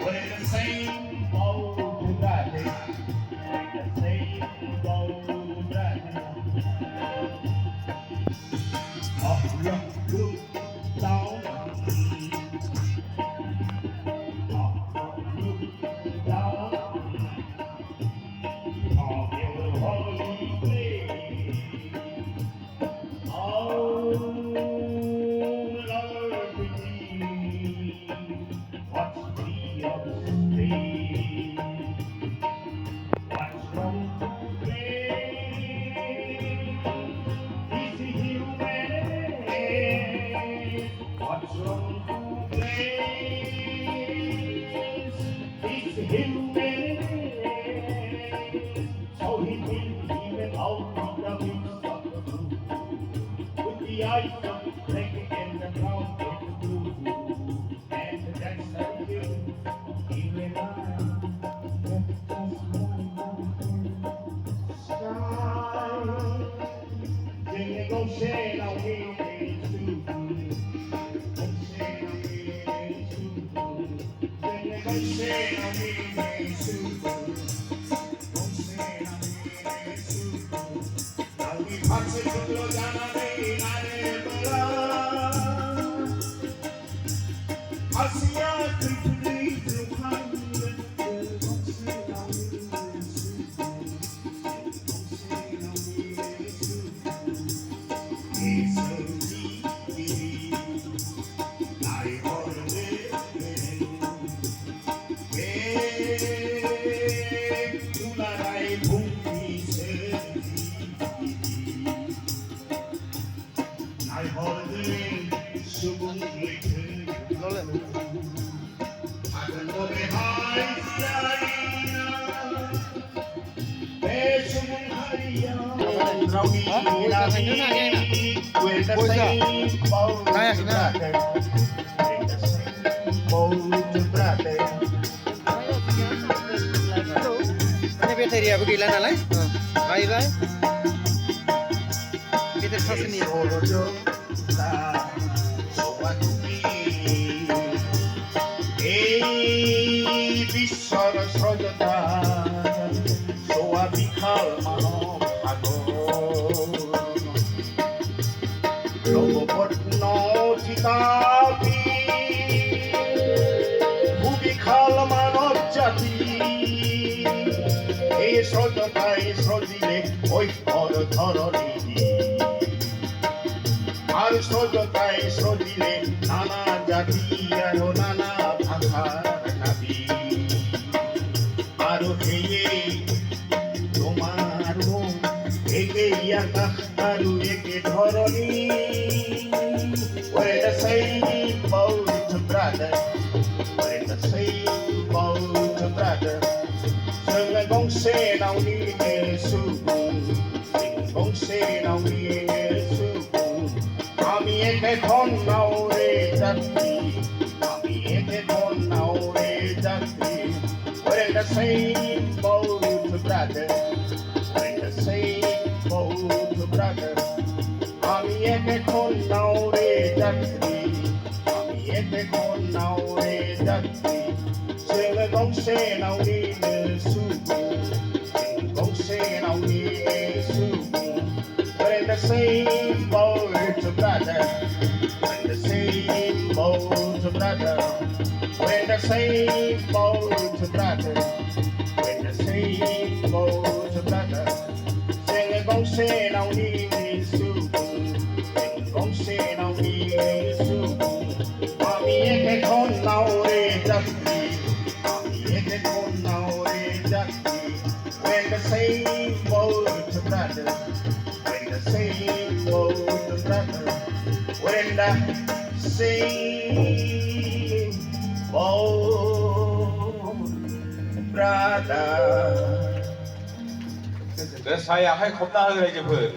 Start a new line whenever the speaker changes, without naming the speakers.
We're in the same boat together. We're in the same boat together. Up, look, down. Up, look, down. All in the holy place. Oh, Lord, what's the upstate? What's wrong today? Is it humanity? What's wrong today? Is it humanity? So he will even out of the midst of the blue. With the eyes of the plague and the ground with the blue. And that's how you, even I, left just one sky. Then they go share our way too. Go share our way too. Then they go share our way too. Go share our way too. Now we pass it to the Ghana. Asia quickly to find the
Ini aku gila nalai, baik baik. Kita kasih ni.
Bishara Srojata, so I become Robot no Titapi, who become man of Jati. Srojata is Rodile, oi for the Torodi. Al Srojata is Rodile, Nana Jati, and Nana Bhaka. We're in the same boat, brother. We're in the same boat, brother. Sing gong say now we soup. Sing gong say now we soup. Ami eke kon now re jati. Ami eke kon now re jati. We're in the same boat, brother. We're in the same boat, brother. Ami eke kon now re jati. Ami eke kon now re jati. Sing gong say now we soup. Sing gong say now we soup. We're in the same boat, brother. We're in the same boat, brother. We're in the same boat, brother. We're in the same boat, brother. Sing gong say now we soup. Sing gong say now we soup. Ami eke kon now re jati. Ami eke kon now re jati. We're in the same boat, brother. We're in the same boat, brother. We're in the same boat, brother.
เดี๋ยวใส่อยากให้ครบหน้าเลยจะเพื่อน